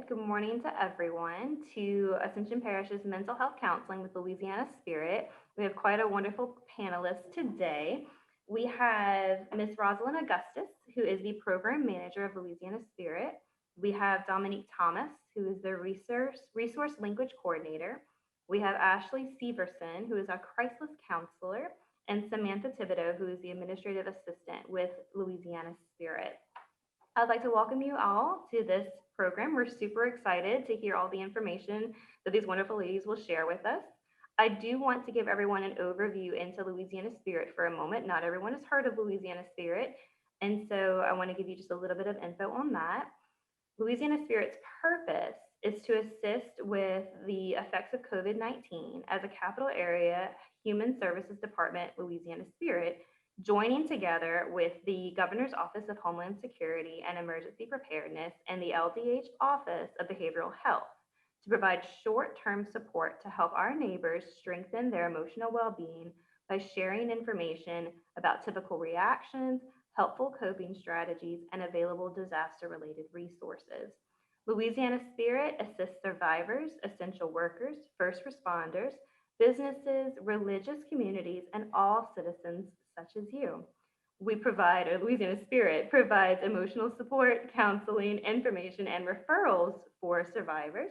Good morning to everyone to Ascension Parish's Mental Health Counseling with Louisiana Spirit. We have quite a wonderful panelist today. We have Miss Rosalyn Augustus, who is the Program Manager of Louisiana Spirit. We have Dominique Thomas, who is the Resource Linkage Coordinator. We have Ashley Seaveren, who is a Crisis Counselor, and Samantha Thibodeau, who is the Administrative Assistant with Louisiana Spirit. I'd like to welcome you all to this program. We're super excited to hear all the information that these wonderful ladies will share with us. I do want to give everyone an overview into Louisiana Spirit for a moment. Not everyone has heard of Louisiana Spirit, and so I want to give you just a little bit of info on that. Louisiana Spirit's purpose is to assist with the effects of COVID-19 as a capital area human services department, Louisiana Spirit, joining together with the Governor's Office of Homeland Security and Emergency Preparedness and the LDH Office of Behavioral Health to provide short-term support to help our neighbors strengthen their emotional well-being by sharing information about typical reactions, helpful coping strategies, and available disaster-related resources. Louisiana Spirit assists survivors, essential workers, first responders, businesses, religious communities, and all citizens such as you. Louisiana Spirit provides emotional support, counseling, information, and referrals for survivors.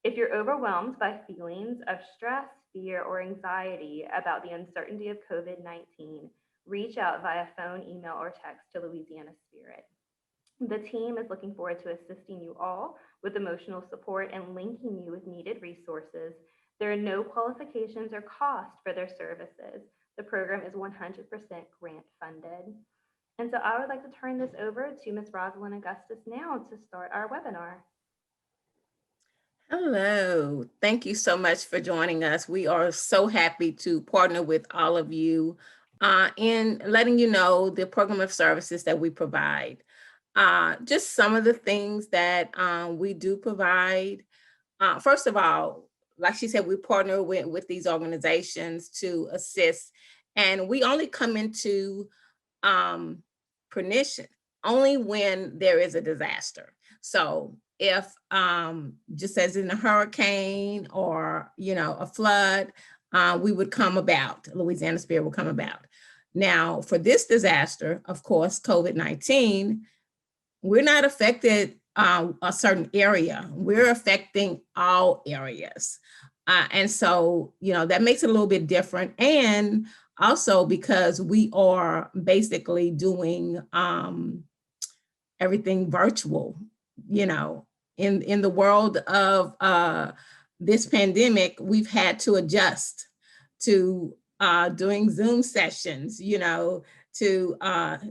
If you're overwhelmed by feelings of stress, fear, or anxiety about the uncertainty of COVID-19, reach out via phone, email, or text to Louisiana Spirit. The team is looking forward to assisting you all with emotional support and linking you with needed resources. There are no qualifications or cost for their services. The program is 100% grant funded. And so I would like to turn this over to Ms. Rosalyn Augustus now to start our webinar. Hello, thank you so much for joining us. We are so happy to partner with all of you in letting you know the program of services that we provide. Just some of the things that we do provide. First of all, like she said, we partner with these organizations to assist, and we only come into permission only when there is a disaster. So if just as in a hurricane or a flood, we would come about. Louisiana Spirit will come about. Now, for this disaster, of course, COVID-19, we're not affected a certain area. We're affecting all areas. And so, that makes it a little bit different. And also because we are basically doing everything virtual, in the world of this pandemic, we've had to adjust to doing Zoom sessions, to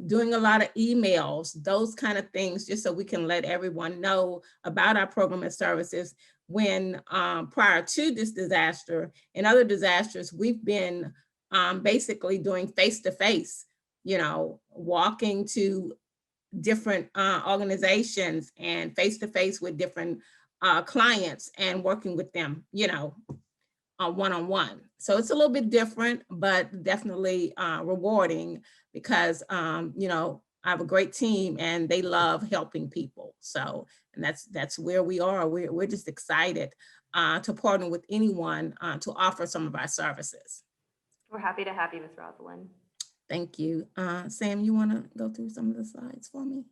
doing a lot of emails, those kind of things, just so we can let everyone know about our program and services. When prior to this disaster and other disasters, we've been basically doing face-to-face, walking to different organizations and face-to-face with different clients and working with them, one-on-one. So it's a little bit different, but definitely rewarding because, I have a great team and they love helping people. So, and that's where we are. We're just excited to partner with anyone to offer some of our services. We're happy to have you, Ms. Rosalyn. Thank you. Sam, you want to go through some of the slides for me?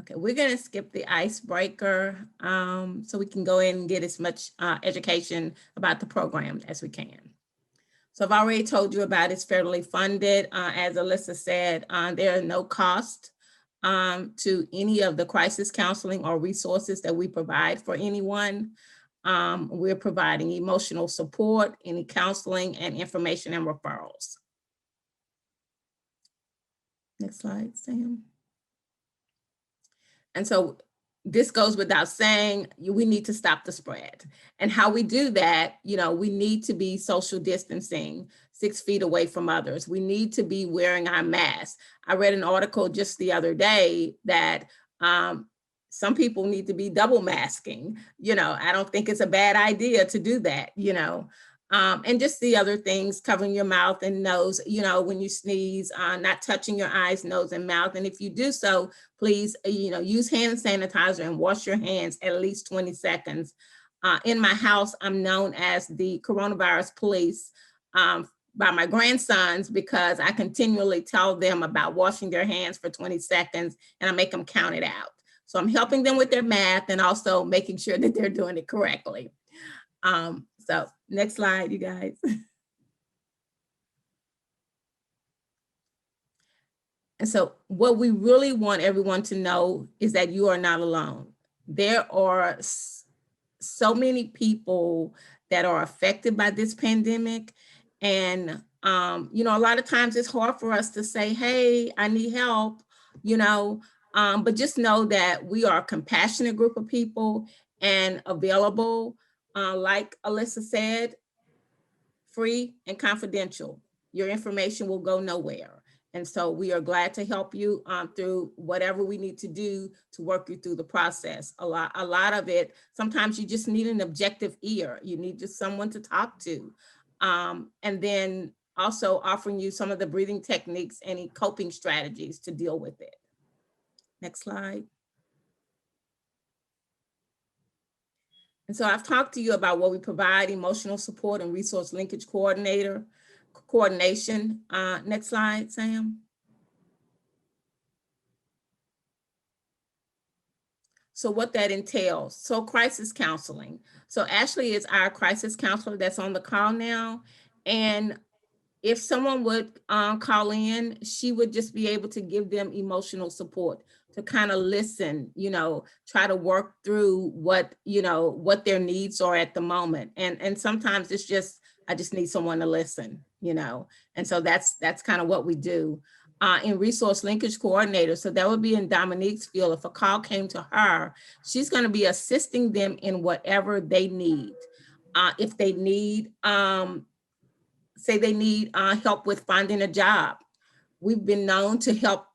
Okay, we're going to skip the icebreaker so we can go in and get as much education about the program as we can. So I've already told you about it's federally funded. As Alyssa said, there are no cost to any of the crisis counseling or resources that we provide for anyone. We're providing emotional support, any counseling, and information and referrals. Next slide, Sam. And so this goes without saying, we need to stop the spread. And how we do that, we need to be social distancing 6 feet away from others. We need to be wearing our masks. I read an article just the other day that some people need to be double masking. I don't think it's a bad idea to do that, And just the other things, covering your mouth and nose, you know, when you sneeze, not touching your eyes, nose, and mouth. And if you do so, please, you know, use hand sanitizer and wash your hands at least 20 seconds. In my house, I'm known as the coronavirus police by my grandsons, because I continually tell them about washing their hands for 20 seconds and I make them count it out. So I'm helping them with their math and also making sure that they're doing it correctly. So next slide, you guys. And so what we really want everyone to know is that you are not alone. There are so many people that are affected by this pandemic. And, you know, a lot of times it's hard for us to say, hey, I need help, you know, but just know that we are a compassionate group of people and available. Like Alyssa said, free and confidential. Your information will go nowhere. And so we are glad to help you through whatever we need to do to work you through the process. A lot of it, sometimes you just need an objective ear. You need just someone to talk to. And then also offering you some of the breathing techniques, any coping strategies to deal with it. Next slide. And so I've talked to you about what we provide: emotional support and resource linkage coordination. Next slide, Sam. So what that entails. So crisis counseling. So Ashley is our crisis counselor that's on the call now. And if someone would call in, she would just be able to give them emotional support, to kind of listen, you know, try to work through what, you know, what their needs are at the moment. And sometimes it's just, I just need someone to listen, you know, and so that's kind of what we do. In resource linkage coordinator, so that would be in Dominique's field. If a call came to her, she's going to be assisting them in whatever they need. If they need, say they need help with finding a job, we've been known to help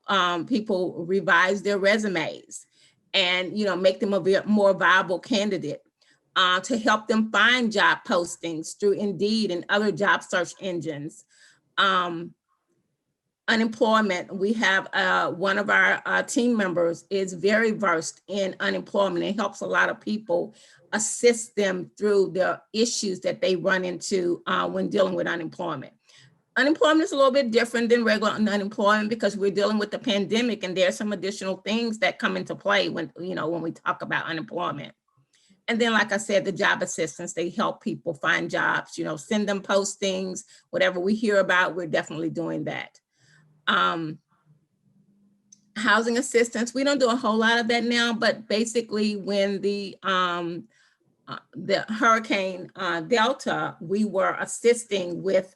people revise their resumes and, you know, make them a more viable candidate, to help them find job postings through Indeed and other job search engines. Unemployment, we have one of our team members is very versed in unemployment and helps a lot of people, assist them through the issues that they run into when dealing with unemployment. Unemployment is a little bit different than regular unemployment because we're dealing with the pandemic, and there are some additional things that come into play when, you know, when we talk about unemployment. And then, like I said, the job assistants, they help people find jobs, you know, send them postings, whatever we hear about, we're definitely doing that. Housing assistance, we don't do a whole lot of that now, but basically when the Hurricane Delta, we were assisting with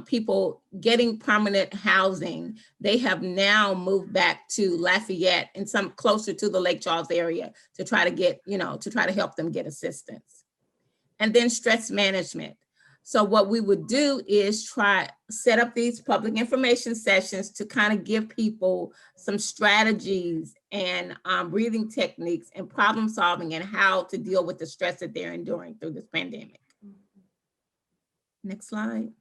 people getting permanent housing. They have now moved back to Lafayette and some closer to the Lake Charles area to try to get, you know, to try to help them get assistance. And then stress management. So what we would do is set up these public information sessions to kind of give people some strategies and breathing techniques and problem solving and how to deal with the stress that they're enduring through this pandemic. Next slide.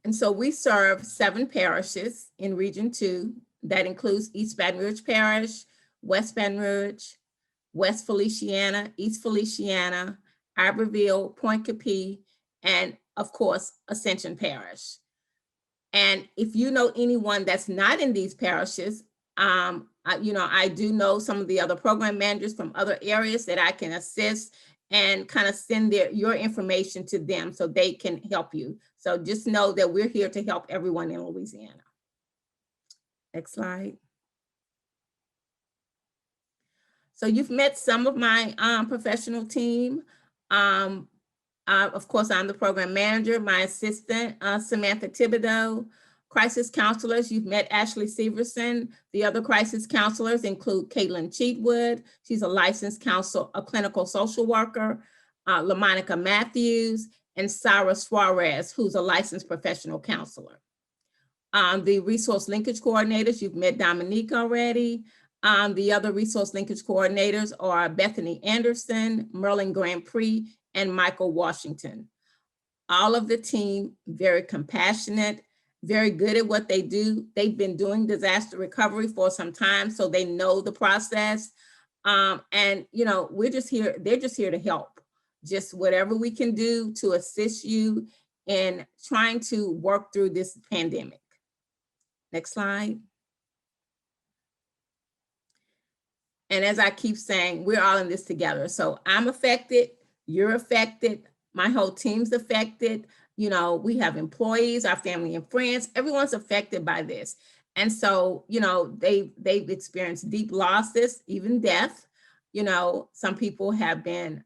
And so we serve 7 parishes in Region 2. That includes East Baton Rouge Parish, West Baton Rouge, West Feliciana, East Feliciana, Iberville, Point Capee, and of course, Ascension Parish. And if you know anyone that's not in these parishes, you know, I do know some of the other program managers from other areas that I can assist and kind of send your information to them so they can help you. So just know that we're here to help everyone in Louisiana. Next slide. So you've met some of my professional team. Of course, I'm the program manager, my assistant, Samantha Thibodeau. Crisis counselors, you've met Ashley Seaveren. The other crisis counselors include Caitlin Cheatwood. She's a licensed a clinical social worker, LaMonica Matthews, and Sarah Suarez, who's a licensed professional counselor. The resource linkage coordinators, you've met Dominique already. The other resource linkage coordinators are Bethany Anderson, Merlin Grand Prix, and Michael Washington. All of the team, very compassionate, very good at what they do. They've been doing disaster recovery for some time, so they know the process. And we're just here, they're just here to help. Just whatever we can do to assist you in trying to work through this pandemic. Next slide. And as I keep saying, we're all in this together. So I'm affected, you're affected, my whole team's affected. We have employees, our family and friends, everyone's affected by this. And so, they've experienced deep losses, even death. Some people have been,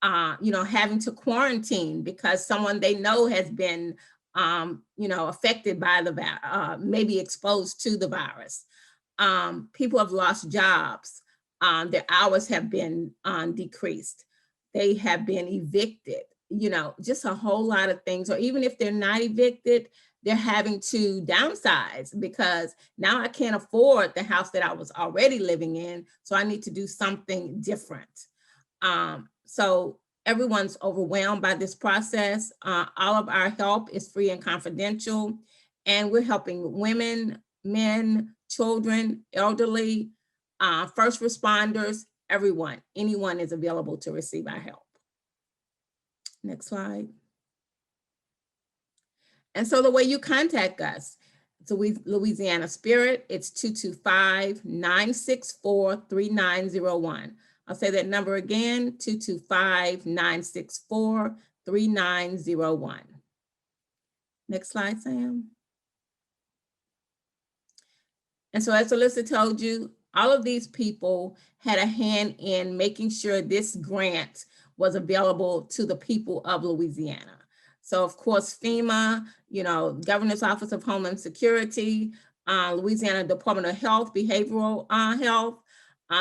having to quarantine because someone they know has been, affected by the maybe exposed to the virus. People have lost jobs. Their hours have been decreased. They have been evicted, just a whole lot of things. Or even if they're not evicted, they're having to downsize because now I can't afford the house that I was already living in. So I need to do something different. So everyone's overwhelmed by this process. All of our help is free and confidential. And we're helping women, men, children, elderly, first responders, everyone. Anyone is available to receive our help. Next slide. And so the way you contact us, so Louisiana Spirit, it's 225-964-3901. I'll say that number again, 225-964-3901. Next slide, Sam. And so as Alyssa told you, all of these people had a hand in making sure this grant was available to the people of Louisiana. So of course, FEMA, Governor's Office of Homeland Security, Louisiana Department of Health, Behavioral Health,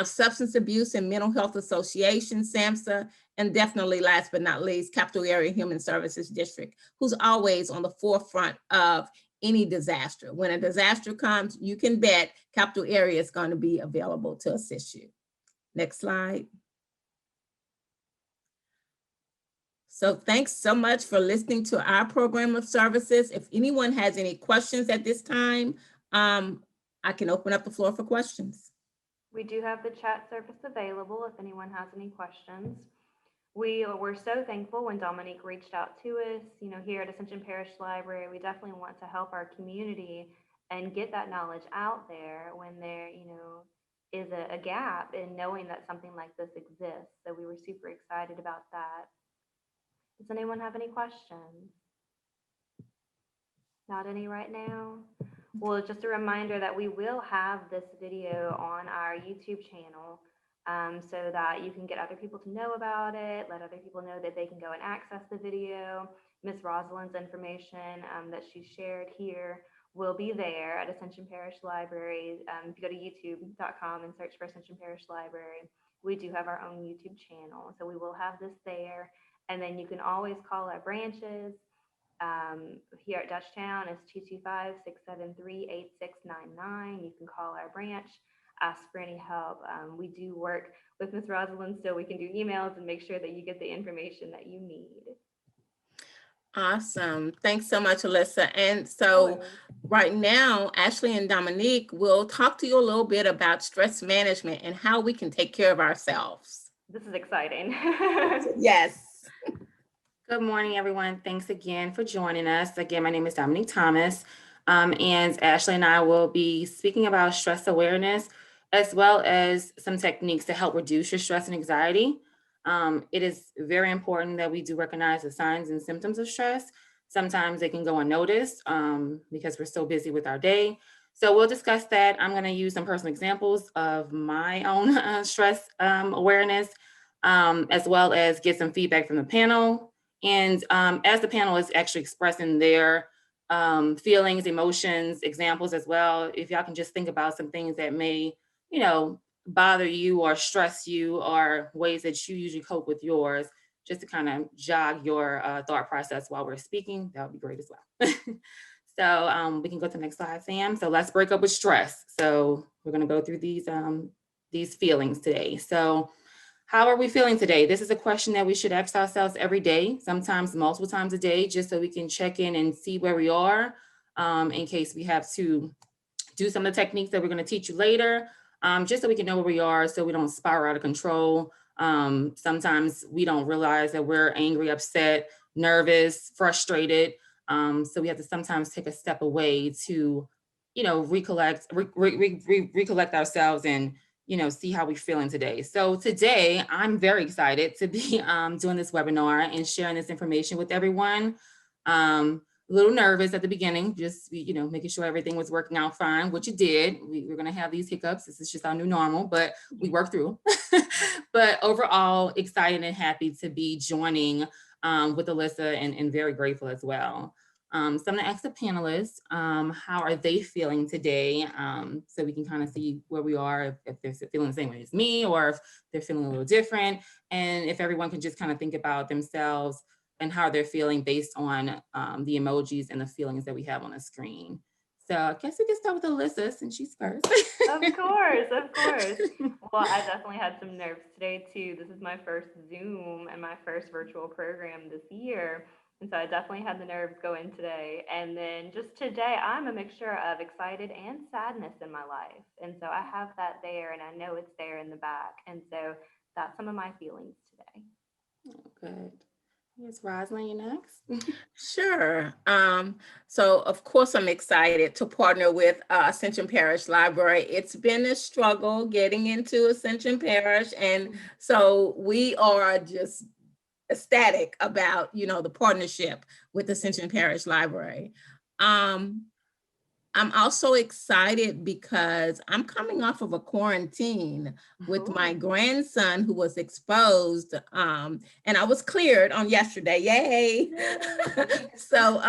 Substance Abuse and Mental Health Association, SAMHSA, and definitely last but not least, Capital Area Human Services District, who's always on the forefront of any disaster. When a disaster comes, you can bet Capital Area is going to be available to assist you. Next slide. So thanks so much for listening to our program of services. If anyone has any questions at this time, I can open up the floor for questions. We do have the chat service available if anyone has any questions. We were so thankful when Dominique reached out to us. Here at Ascension Parish Library, we definitely want to help our community and get that knowledge out there when there, is a gap in knowing that something like this exists. So we were super excited about that. Does anyone have any questions? Not any right now? Well, just a reminder that we will have this video on our YouTube channel so that you can get other people to know about it, let other people know that they can go and access the video. Miss Rosalyn's information that she shared here will be there at Ascension Parish Library. If you go to youtube.com and search for Ascension Parish Library, we do have our own YouTube channel. So we will have this there. And then you can always call our branches. Here at Dutchtown is 225-673-8699. You can call our branch, ask for any help. We do work with Ms. Rosalyn, so we can do emails and make sure that you get the information that you need. Awesome. Thanks so much, Alyssa. And so right now, Ashley and Dominique will talk to you a little bit about stress management and how we can take care of ourselves. This is exciting. Yes. Good morning, everyone. Thanks again for joining us. Again, my name is Dominique Thomas, and Ashley and I will be speaking about stress awareness, as well as some techniques to help reduce your stress and anxiety. It is very important that we do recognize the signs and symptoms of stress. Sometimes they can go unnoticed because we're so busy with our day. So we'll discuss that. I'm going to use some personal examples of my own stress awareness, as well as get some feedback from the panel. And as the panel is actually expressing their feelings, emotions, examples as well, if y'all can just think about some things that may, bother you or stress you, or ways that you usually cope with yours, just to kind of jog your thought process while we're speaking, that would be great as well. So we can go to the next slide, Sam. So let's break up with stress. So we're going to go through these feelings today. So how are we feeling today? This is a question that we should ask ourselves every day, sometimes multiple times a day, just so we can check in and see where we are, in case we have to do some of the techniques that we're going to teach you later, just so we can know where we are, so we don't spiral out of control. Sometimes we don't realize that we're angry, upset, nervous, frustrated. So we have to sometimes take a step away to, recollect ourselves and, see how we're feeling today. So today I'm very excited to be doing this webinar and sharing this information with everyone. A little nervous at the beginning, just, making sure everything was working out fine, which it did. We're going to have these hiccups. This is just our new normal, but we work through. But overall, excited and happy to be joining with Alyssa and very grateful as well. So I'm going to ask the panelists, how are they feeling today? So we can kind of see where we are, if they're feeling the same way as me, or if they're feeling a little different. And if everyone can just kind of think about themselves and how they're feeling based on the emojis and the feelings that we have on the screen. So I guess we can start with Alyssa since she's first. Of course, of course. Well, I definitely had some nerves today too. This is my first Zoom and my first virtual program this year. And so I definitely had the nerves go in today. And then just today, I'm a mixture of excited and sadness in my life. And so I have that there, and I know it's there in the back. And so that's some of my feelings today. Oh, good. Yes, Rosalyn, you next. Sure. So of course I'm excited to partner with Ascension Parish Library. It's been a struggle getting into Ascension Parish, and so we are just ecstatic about, the partnership with Ascension Parish Library. I'm also excited because I'm coming off of a quarantine with my grandson who was exposed, and I was cleared on yesterday. Yay! So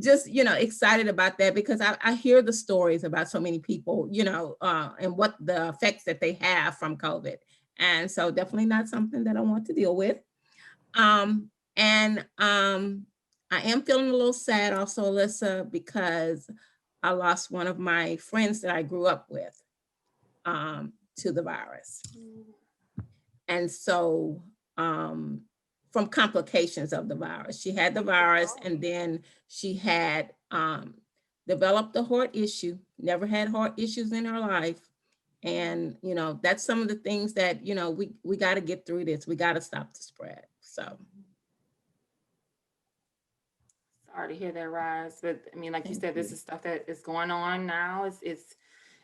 just, excited about that because I hear the stories about so many people, and what the effects that they have from COVID. And so definitely not something that I want to deal with. I am feeling a little sad also, Alyssa, because I lost one of my friends that I grew up with to the virus. And so from complications of the virus, she had the virus, and then she had developed a heart issue, never had heart issues in her life. And, that's some of the things that, we got to get through this. We got to stop the spread. So. Sorry to hear that, Roz. But I mean, like you said, this is stuff that is going on now.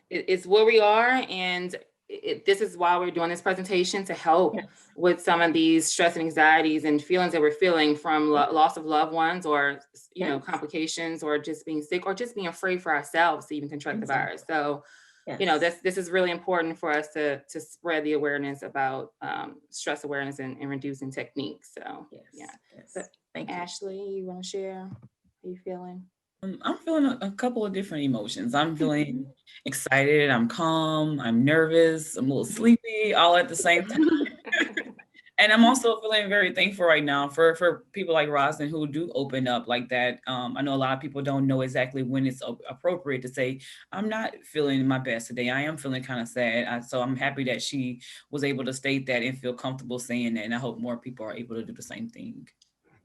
It's where we are. And this is why we're doing this presentation, to help with some of these stress and anxieties and feelings that we're feeling from loss of loved ones, or, complications, or just being sick, or just being afraid for ourselves to even contract the virus. So, this is really important for us to spread the awareness about stress awareness and reducing techniques. So, But, thank you. Ashley, you want to share? How you feeling? I'm feeling a couple of different emotions. I'm feeling excited, I'm calm, I'm nervous, I'm a little sleepy, all at the same time. And I'm also feeling very thankful right now for people like Rosalyn who do open up like that. I know a lot of people don't know exactly when it's appropriate to say, I'm not feeling my best today. I am feeling kind of sad. So I'm happy that she was able to state that and feel comfortable saying that. And I hope more people are able to do the same thing.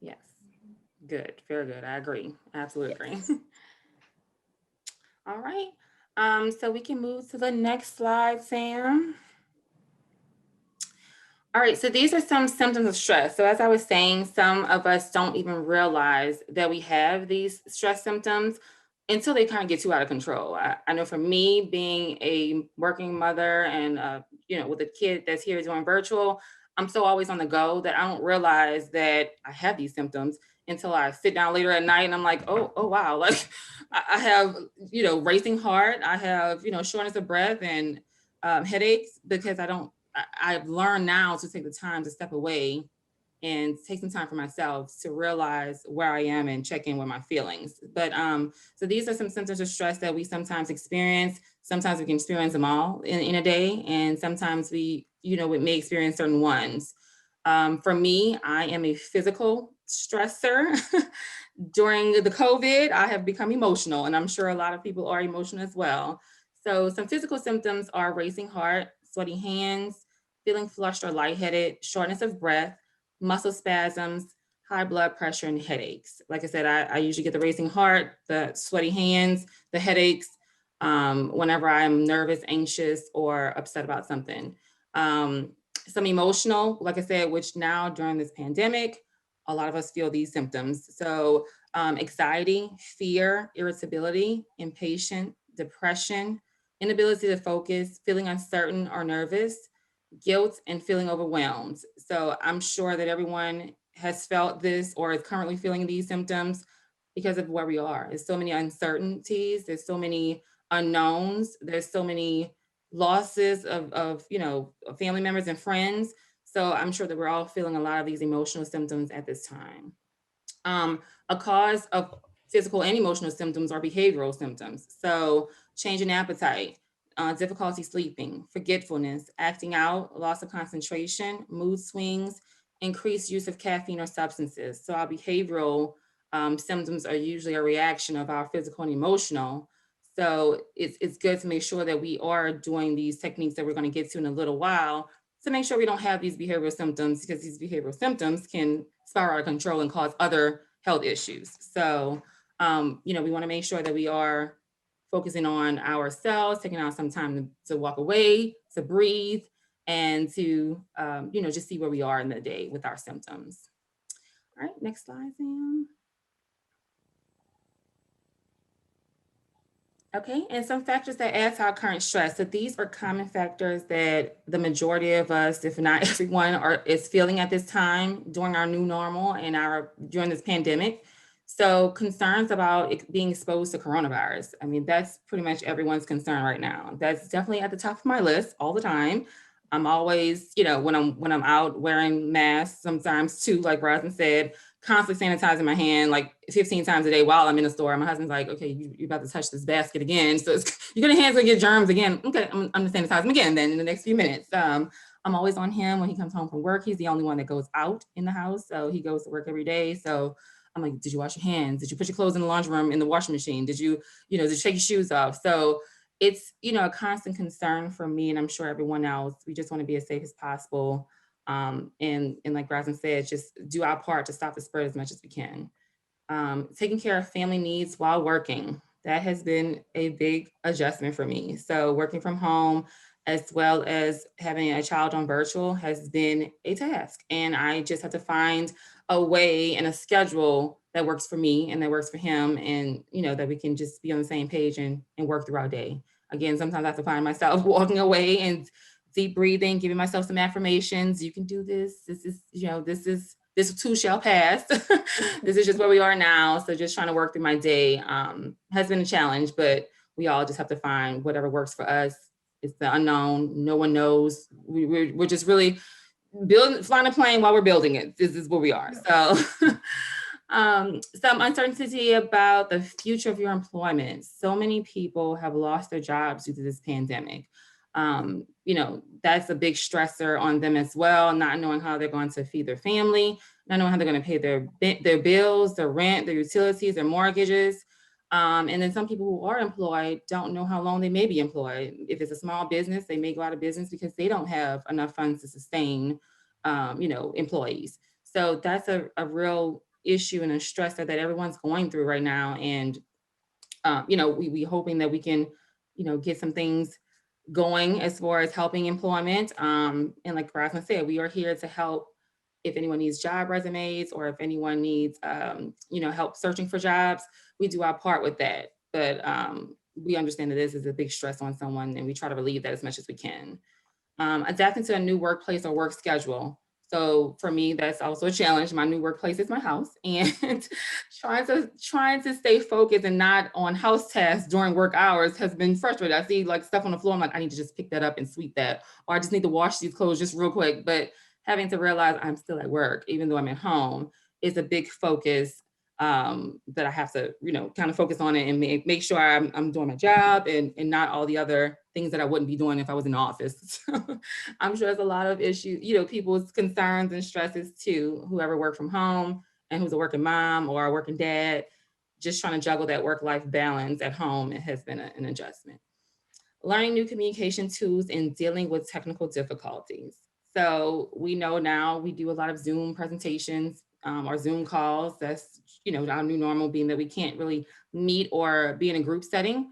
Yes. Good. Very good. I agree. Absolutely agree. All right. So we can move to the next slide, Sam. All right, so these are some symptoms of stress. So as I was saying, some of us don't even realize that we have these stress symptoms until they kind of get too out of control. I know for me, being a working mother and, with a kid that's here doing virtual, I'm so always on the go that I don't realize that I have these symptoms until I sit down later at night and I'm like, oh wow, like I have, racing heart, I have, shortness of breath and headaches, because I've learned now to take the time to step away and take some time for myself to realize where I am and check in with my feelings. But so these are some symptoms of stress that we sometimes experience. Sometimes we can experience them all in a day, and sometimes we may experience certain ones. For me, I am a physical stressor. During the COVID, I have become emotional, and I'm sure a lot of people are emotional as well. So some physical symptoms are racing heart, sweaty hands, feeling flushed or lightheaded, shortness of breath, muscle spasms, high blood pressure, and headaches. Like I said, I usually get the racing heart, the sweaty hands, the headaches, whenever I'm nervous, anxious, or upset about something. Some emotional, like I said, which now during this pandemic, a lot of us feel these symptoms. So anxiety, fear, irritability, impatient, depression, inability to focus, feeling uncertain or nervous, guilt, and feeling overwhelmed. So I'm sure that everyone has felt this or is currently feeling these symptoms because of where we are. There's so many uncertainties, there's so many unknowns, there's so many losses of family members and friends. So I'm sure that we're all feeling a lot of these emotional symptoms at this time. A cause of physical and emotional symptoms are behavioral symptoms. So change in appetite, difficulty sleeping, forgetfulness, acting out, loss of concentration, mood swings, increased use of caffeine or substances. So our behavioral symptoms are usually a reaction of our physical and emotional. So it's good to make sure that we are doing these techniques that we're going to get to in a little while to make sure we don't have these behavioral symptoms, because these behavioral symptoms can spiral out of control and cause other health issues. So, we want to make sure that we are focusing on ourselves, taking out some time to walk away, to breathe, and to, just see where we are in the day with our symptoms. All right, next slide, Sam. Okay, and some factors that add to our current stress. So these are common factors that the majority of us, if not everyone, is feeling at this time during our new normal and during this pandemic. So concerns about being exposed to coronavirus. I mean, that's pretty much everyone's concern right now. That's definitely at the top of my list all the time. I'm always, when I'm out wearing masks, sometimes too, like Rosalyn said, constantly sanitizing my hand like 15 times a day while I'm in the store. My husband's like, okay, you're about to touch this basket again. So your hands gonna get germs again. Okay, I'm gonna sanitize them again then in the next few minutes. I'm always on him when he comes home from work. He's the only one that goes out in the house. So he goes to work every day. So I'm like, did you wash your hands? Did you put your clothes in the laundry room in the washing machine? Did you take your shoes off? So it's, a constant concern for me, and I'm sure everyone else. We just want to be as safe as possible. And like Rosalyn said, just do our part to stop the spread as much as we can. Taking care of family needs while working. That has been a big adjustment for me. So working from home, as well as having a child on virtual, has been a task. And I just have to find a way and a schedule that works for me and that works for him. And, that we can just be on the same page and work through our day. Again, sometimes I have to find myself walking away and deep breathing, giving myself some affirmations. You can do this. This too shall pass. This is just where we are now. So just trying to work through my day has been a challenge, but we all just have to find whatever works for us. It's the unknown. No one knows. We're just really flying a plane while we're building it. This is where we are. So some uncertainty about the future of your employment. So many people have lost their jobs due to this pandemic. That's a big stressor on them as well, not knowing how they're going to feed their family, not knowing how they're going to pay their bills, their rent, their utilities, their mortgages. And then some people who are employed don't know how long they may be employed. If it's a small business, they may go out of business because they don't have enough funds to sustain, employees. So that's a real issue and a stressor that everyone's going through right now. And, we hoping that we can, get some things going as far as helping employment. And like Rosalyn said, we are here to help if anyone needs job resumes or if anyone needs, help searching for jobs, we do our part with that. But we understand that this is a big stress on someone and we try to relieve that as much as we can. Adapting to a new workplace or work schedule. So for me, that's also a challenge. My new workplace is my house, and trying to stay focused and not on house tasks during work hours has been frustrating. I see like stuff on the floor. I'm like, I need to just pick that up and sweep that, or I just need to wash these clothes just real quick. But having to realize I'm still at work, even though I'm at home, is a big focus that I have to, kind of focus on it and make sure I'm doing my job and not all the other things that I wouldn't be doing if I was in the office. I'm sure there's a lot of issues, people's concerns and stresses too, whoever work from home and who's a working mom or a working dad, just trying to juggle that work-life balance at home. It has been an adjustment. Learning new communication tools and dealing with technical difficulties. So we know now we do a lot of Zoom presentations or Zoom calls. That's, our new normal, being that we can't really meet or be in a group setting.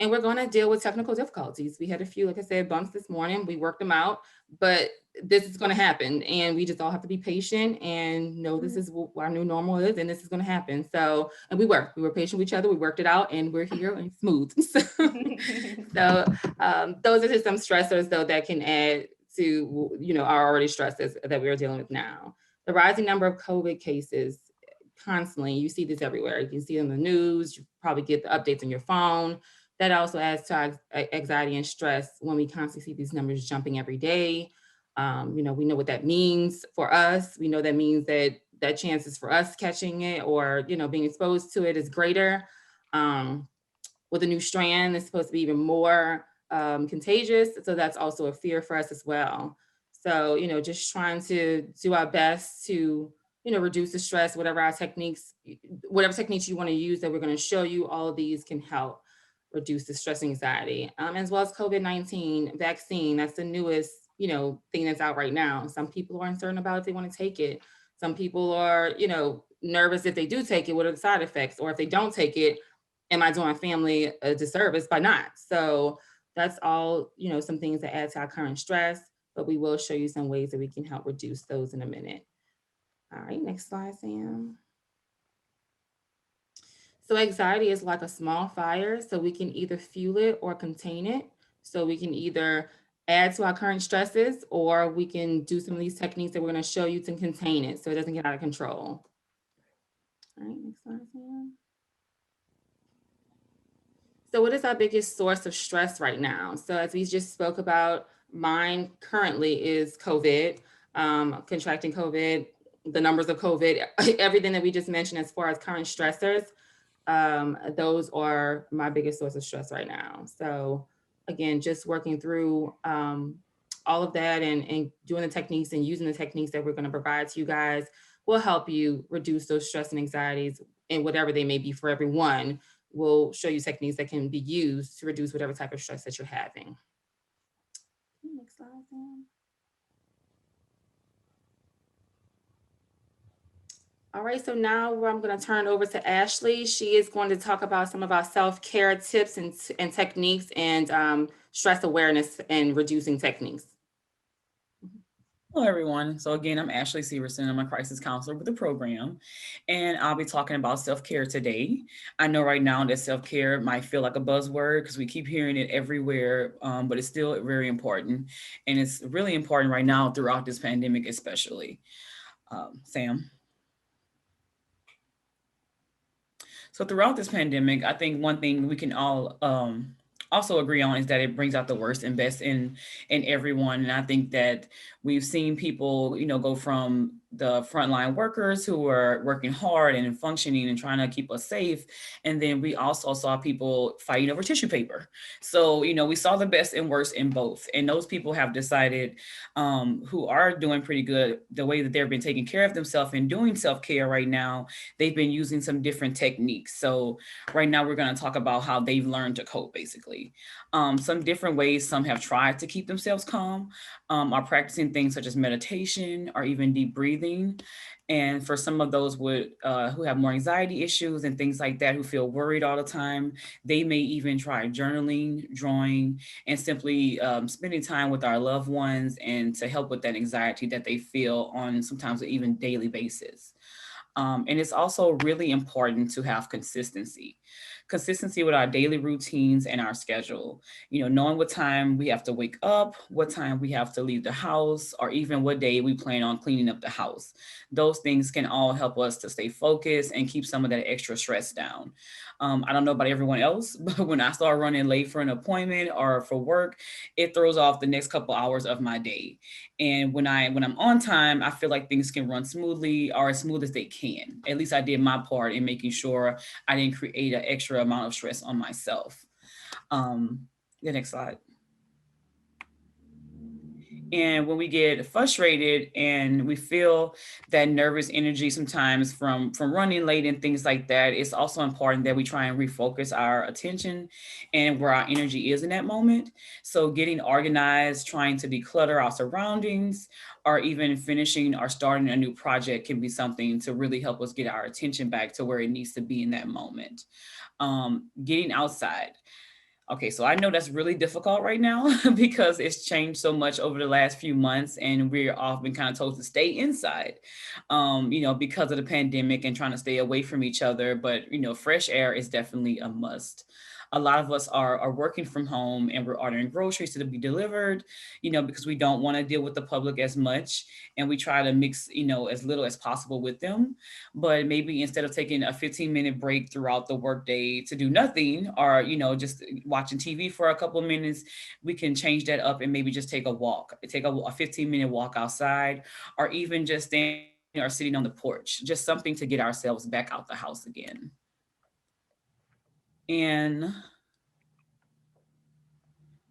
And we're going to deal with technical difficulties. We had a few, like I said, bumps this morning. We worked them out, but this is going to happen. And we just all have to be patient and know this is what our new normal is, and this is going to happen. So, and we were patient with each other. We worked it out, and we're here and smooth. So those are just some stressors, though, that can add to, our already stresses that we're dealing with now. The rising number of COVID cases constantly, you see this everywhere. You can see it in the news, you probably get the updates on your phone. That also adds to anxiety and stress when we constantly see these numbers jumping every day. We know what that means for us. We know that means that chances for us catching it or, being exposed to it is greater. With a new strand, it's supposed to be even more contagious. So that's also a fear for us as well. So, just trying to do our best to, reduce the stress, whatever techniques you want to use that we're going to show you, all of these can help reduce the stress and anxiety, as well as COVID-19 vaccine. That's the newest, thing that's out right now. Some people are uncertain about if they want to take it. Some people are, nervous if they do take it, what are the side effects? Or if they don't take it, am I doing family a disservice by not? So that's all, some things that add to our current stress, but we will show you some ways that we can help reduce those in a minute. All right, next slide, Sam. So anxiety is like a small fire, so we can either fuel it or contain it. So we can either add to our current stresses, or we can do some of these techniques that we're going to show you to contain it so it doesn't get out of control. All right, next slide, Sam. So what is our biggest source of stress right now? So as we just spoke about, mine currently is COVID, contracting COVID, the numbers of COVID, everything that we just mentioned as far as current stressors. Those are my biggest source of stress right now. So again, just working through all of that and doing the techniques and using the techniques that we're going to provide to you guys will help you reduce those stress and anxieties, and whatever they may be for everyone. We'll show you techniques that can be used to reduce whatever type of stress that you're having. Next slide, Sam. All right, so now I'm going to turn over to Ashley. She is going to talk about some of our self-care tips and techniques and stress awareness and reducing techniques. Hello, everyone. So again, I'm Ashley Seaveren. I'm a crisis counselor with the program, and I'll be talking about self-care today. I know right now that self-care might feel like a buzzword because we keep hearing it everywhere, but it's still very important. And it's really important right now throughout this pandemic, especially. Sam. So throughout this pandemic, I think one thing we can all also agree on is that it brings out the worst and best in everyone. And I think that we've seen people, go from the frontline workers who are working hard and functioning and trying to keep us safe. And then we also saw people fighting over tissue paper. So, we saw the best and worst in both. And those people have decided who are doing pretty good, the way that they've been taking care of themselves and doing self-care right now, they've been using some different techniques. So right now we're going to talk about how they've learned to cope, basically. Some different ways some have tried to keep themselves calm are practicing things such as meditation or even deep breathing. And for some of those who have more anxiety issues and things like that, who feel worried all the time, they may even try journaling, drawing, and simply spending time with our loved ones and to help with that anxiety that they feel on sometimes an even daily basis. And it's also really important to have consistency with our daily routines and our schedule, knowing what time we have to wake up, what time we have to leave the house, or even what day we plan on cleaning up the house. Those things can all help us to stay focused and keep some of that extra stress down. I don't know about everyone else, but when I start running late for an appointment or for work, it throws off the next couple hours of my day. And when I'm on time, I feel like things can run smoothly or as smooth as they can. At least I did my part in making sure I didn't create an extra amount of stress on myself. The next slide. And when we get frustrated and we feel that nervous energy sometimes from running late and things like that, it's also important that we try and refocus our attention and where our energy is in that moment. So getting organized, trying to declutter our surroundings, or even finishing or starting a new project can be something to really help us get our attention back to where it needs to be in that moment. Getting outside. Okay, so I know that's really difficult right now because it's changed so much over the last few months, and we're often kind of told to stay inside, because of the pandemic and trying to stay away from each other. But, fresh air is definitely a must. A lot of us are working from home and we're ordering groceries to be delivered, because we don't want to deal with the public as much. And we try to mix, as little as possible with them. But maybe instead of taking a 15-minute break throughout the workday to do nothing, or, just watching TV for a couple of minutes, we can change that up and maybe just take a walk, take a 15-minute walk outside, or even just standing or sitting on the porch, just something to get ourselves back out the house again. And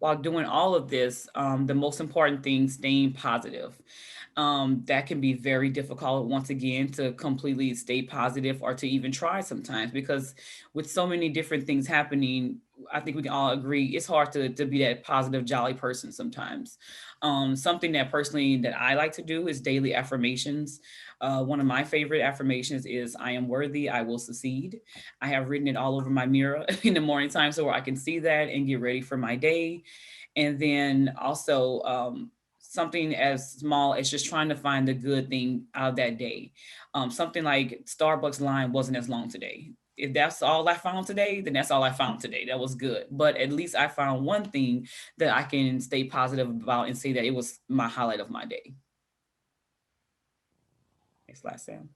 while doing all of this, the most important thing, staying positive. That can be very difficult, once again, to completely stay positive or to even try sometimes, because with so many different things happening, I think we can all agree it's hard to be that positive, jolly person sometimes. Something that personally that I like to do is daily affirmations. One of my favorite affirmations is I am worthy, I will succeed. I have written it all over my mirror in the morning time so where I can see that and get ready for my day. And then also something as small as just trying to find the good thing out of that day. Something like Starbucks line wasn't as long today. If that's all I found today, then that's all I found today. That was good. But at least I found one thing that I can stay positive about and say that it was my highlight of my day. Next slide, Sam.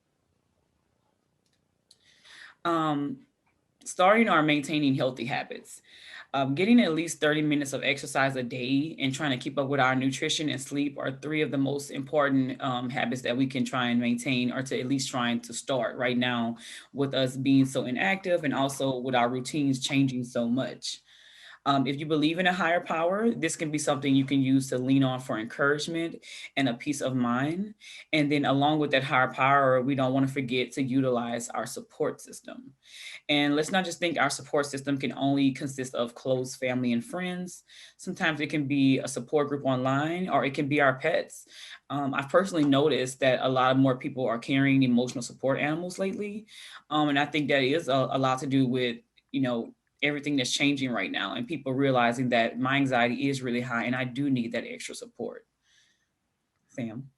Starting or maintaining healthy habits. Getting at least 30 minutes of exercise a day and trying to keep up with our nutrition and sleep are three of the most important habits that we can try and maintain, or to at least trying to start right now with us being so inactive and also with our routines changing so much. If you believe in a higher power, this can be something you can use to lean on for encouragement and a peace of mind. And then along with that higher power, we don't want to forget to utilize our support system. And let's not just think our support system can only consist of close family and friends. Sometimes it can be a support group online, or it can be our pets. I've personally noticed that a lot more people are carrying emotional support animals lately. And I think that is a lot to do with, everything that's changing right now, and people realizing that my anxiety is really high and I do need that extra support. Sam.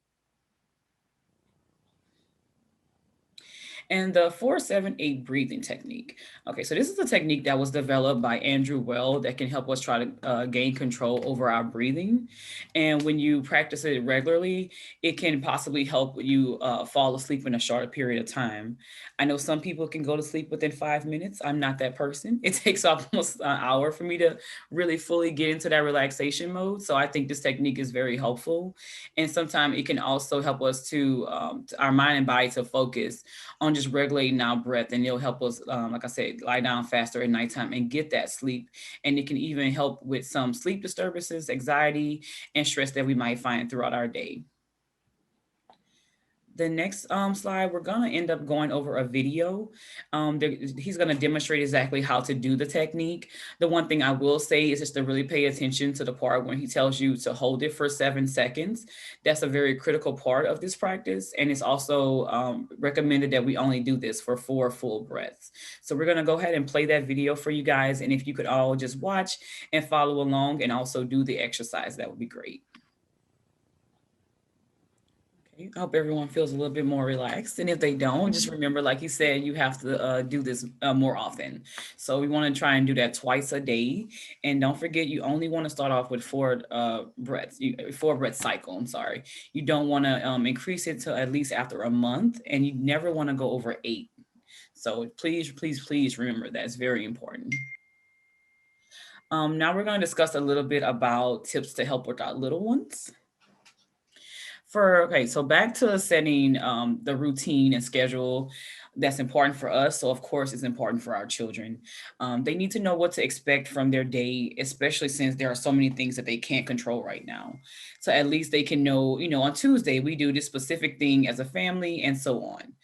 And the 4-7-8 breathing technique. Okay, so this is a technique that was developed by Andrew Well that can help us try to gain control over our breathing. And when you practice it regularly, it can possibly help you fall asleep in a shorter period of time. I know some people can go to sleep within 5 minutes. I'm not that person. It takes almost an hour for me to really fully get into that relaxation mode. So I think this technique is very helpful. And sometimes it can also help us to our mind and body to focus on just regulating our breath, and it'll help us, like I said, lie down faster at nighttime and get that sleep. And it can even help with some sleep disturbances, anxiety, and stress that we might find throughout our day. The next slide, we're going to end up going over a video. He's going to demonstrate exactly how to do the technique. The one thing I will say is just to really pay attention to the part when he tells you to hold it for 7 seconds. That's a very critical part of this practice. And it's also recommended that we only do this for 4 full breaths. So we're going to go ahead and play that video for you guys. And if you could all just watch and follow along and also do the exercise, that would be great. I hope everyone feels a little bit more relaxed. And if they don't, just remember, like you said, you have to do this more often. So we want to try and do that twice a day. And don't forget, you only want to start off with 4 breaths, 4 breath cycle. I'm sorry. You don't want to increase it to at least after a month, and you never want to go over 8. So please, please, please remember that. It's very important. Now we're going to discuss a little bit about tips to help with our little ones. So back to setting the routine and schedule. that's important for us. So of course it's important for our children. They need to know what to expect from their day, especially since there are so many things that they can't control right now. So at least they can know, on Tuesday we do this specific thing as a family and so on.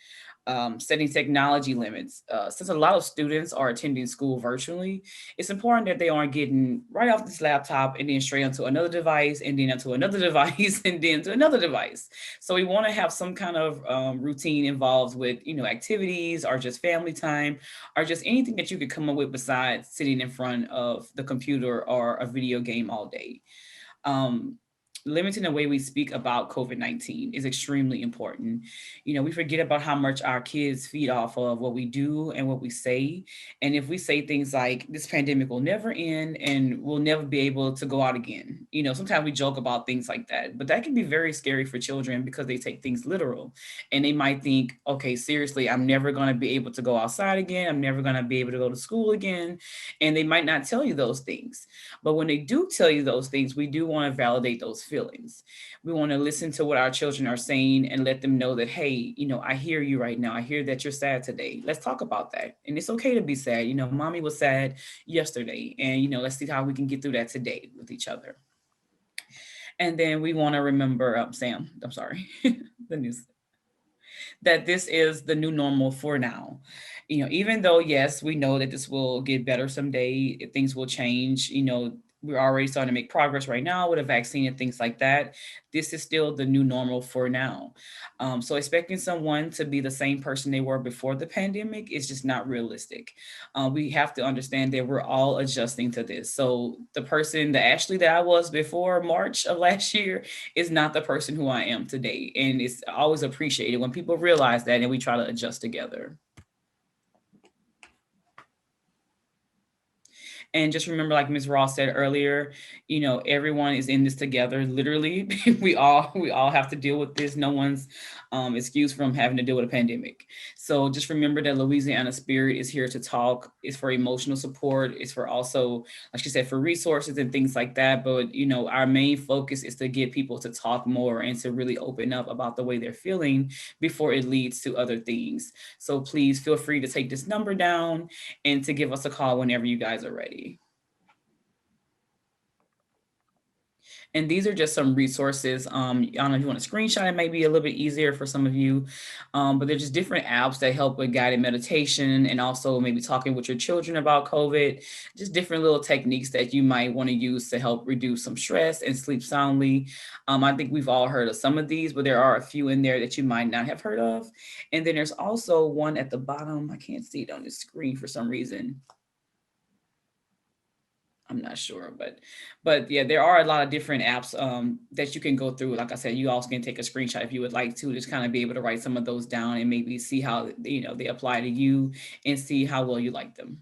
Setting technology limits. Since a lot of students are attending school virtually, it's important that they aren't getting right off this laptop and then straight onto another device and then onto another device and then to another device. So we want to have some kind of routine involved with, activities or just family time or just anything that you could come up with besides sitting in front of the computer or a video game all day. Um, Limiting the way we speak about COVID-19 is extremely important. We forget about how much our kids feed off of what we do and what we say. And if we say things like this pandemic will never end and we'll never be able to go out again, sometimes we joke about things like that, but that can be very scary for children because they take things literal and they might think, okay, seriously, I'm never going to be able to go outside again. I'm never going to be able to go to school again. And they might not tell you those things. But when they do tell you those things, we do want to validate those feelings. We want to listen to what our children are saying and let them know that, hey, I hear you right now. I hear that you're sad today. Let's talk about that. And it's okay to be sad. Mommy was sad yesterday. And, let's see how we can get through that today with each other. And then we want to remember, Sam, I'm sorry, the news, that this is the new normal for now. Even though, yes, we know that this will get better someday, things will change, we're already starting to make progress right now with a vaccine and things like that. This is still the new normal for now. So expecting someone to be the same person they were before the pandemic is just not realistic. We have to understand that we're all adjusting to this. So the Ashley that I was before March of last year is not the person who I am today. And it's always appreciated when people realize that and we try to adjust together. And just remember, like Ms. Ross said earlier, everyone is in this together. Literally, we all have to deal with this. No one's excused from having to deal with a pandemic. So just remember that Louisiana Spirit is here to talk. It's for emotional support. It's for also, like she said, for resources and things like that. But our main focus is to get people to talk more and to really open up about the way they're feeling before it leads to other things. So please feel free to take this number down and to give us a call whenever you guys are ready. And these are just some resources. I don't know if you want to screenshot, it might be a little bit easier for some of you, but they're just different apps that help with guided meditation and also maybe talking with your children about COVID, just different little techniques that you might want to use to help reduce some stress and sleep soundly. I think we've all heard of some of these, but there are a few in there that you might not have heard of. And then there's also one at the bottom. I can't see it on the screen for some reason. I'm not sure, but yeah, there are a lot of different apps that you can go through. Like I said, you also can take a screenshot if you would like to, just kind of be able to write some of those down and maybe see how they apply to you and see how well you like them.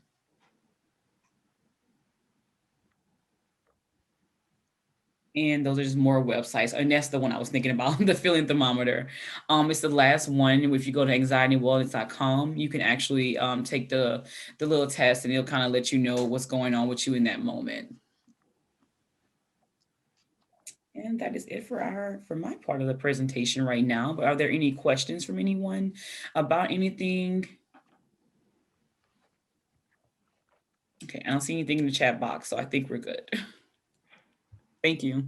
And those are just more websites. And that's the one I was thinking about, the feeling thermometer. It's the last one. If you go to anxietywellness.com, you can actually take the little test and it'll kind of let you know what's going on with you in that moment. And that is it for my part of the presentation right now. But are there any questions from anyone about anything? Okay, I don't see anything in the chat box, so I think we're good. Thank you.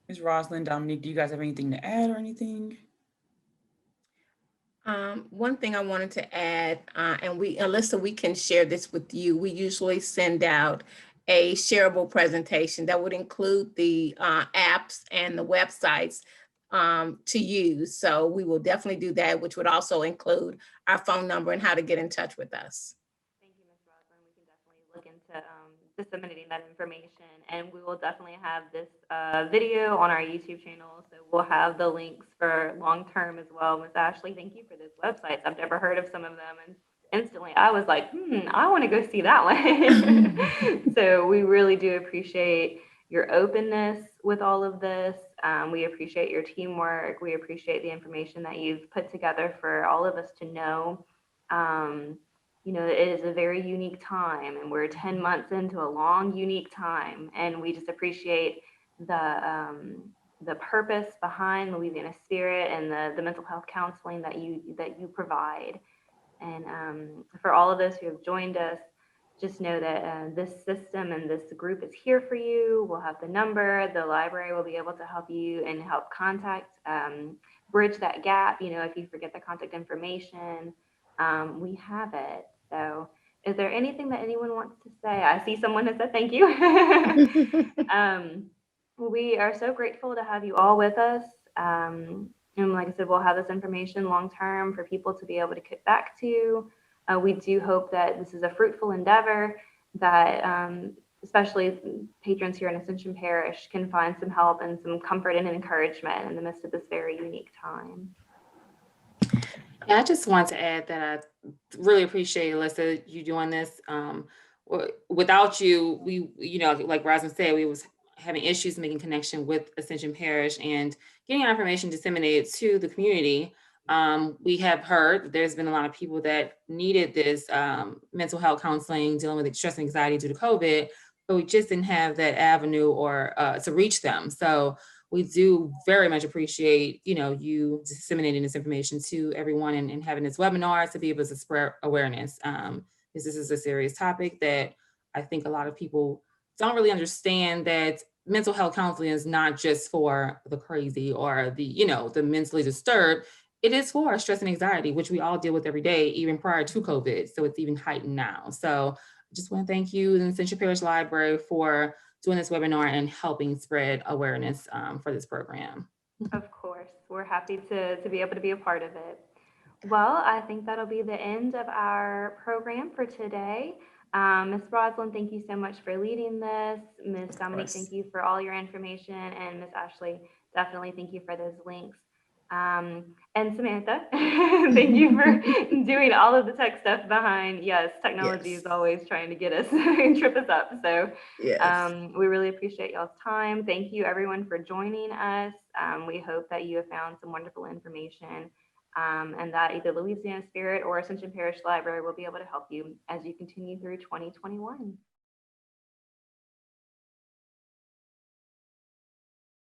Ms. Rosalyn, Dominique, do you guys have anything to add or anything? One thing I wanted to add, and Alyssa, we can share this with you. We usually send out a shareable presentation that would include the apps and the websites to use. So we will definitely do that, which would also include our phone number and how to get in touch with us. Thank you, Ms. Rosalyn. We can definitely look into disseminating that information, and we will definitely have this video on our YouTube channel. So we'll have the links for long-term as well. Ms. Ashley, thank you for those websites. I've never heard of some of them, and instantly I was like, I want to go see that one. So we really do appreciate your openness with all of this. We appreciate your teamwork. We appreciate the information that you've put together for all of us to know. It is a very unique time, and we're 10 months into a long, unique time, and we just appreciate the the purpose behind Louisiana Spirit and the mental health counseling that you provide. And for all of those who have joined us, just know that this system and this group is here for you. We'll have the number. The library will be able to help you and help contact, bridge that gap. You know, if you forget the contact information, we have it. So is there anything that anyone wants to say? I see someone has said thank you. We are so grateful to have you all with us. And like I said, we'll have this information long term for people to be able to get back to. We do hope that this is a fruitful endeavor, that especially patrons here in Ascension Parish can find some help and some comfort and encouragement in the midst of this very unique time. Yeah, I just want to add that I really appreciate, Alyssa, you doing this. Without you, we, like Rosalyn said, we was having issues making connection with Ascension Parish and getting our information disseminated to the community. We have heard that there's been a lot of people that needed this mental health counseling, dealing with stress and anxiety due to COVID, but we just didn't have that avenue or to reach them. So we do very much appreciate, you disseminating this information to everyone and having this webinar to be able to spread awareness. This is a serious topic that I think a lot of people don't really understand, that mental health counseling is not just for the crazy or the mentally disturbed. It is for stress and anxiety, which we all deal with every day, even prior to COVID. So it's even heightened now. So I just want to thank you and Ascension Parish Library for doing this webinar and helping spread awareness for this program. Of course, we're happy to be able to be a part of it. Well, I think that'll be the end of our program for today. Ms. Rosalyn, thank you so much for leading this. Ms. Dominique, thank you for all your information. And Ms. Ashley, definitely thank you for those links. And Samantha, thank you for doing all of the tech stuff behind. Yes, technology is always trying to get us and trip us up. So we really appreciate y'all's time. Thank you everyone for joining us. We hope that you have found some wonderful information and that either Louisiana Spirit or Ascension Parish Library will be able to help you as you continue through 2021.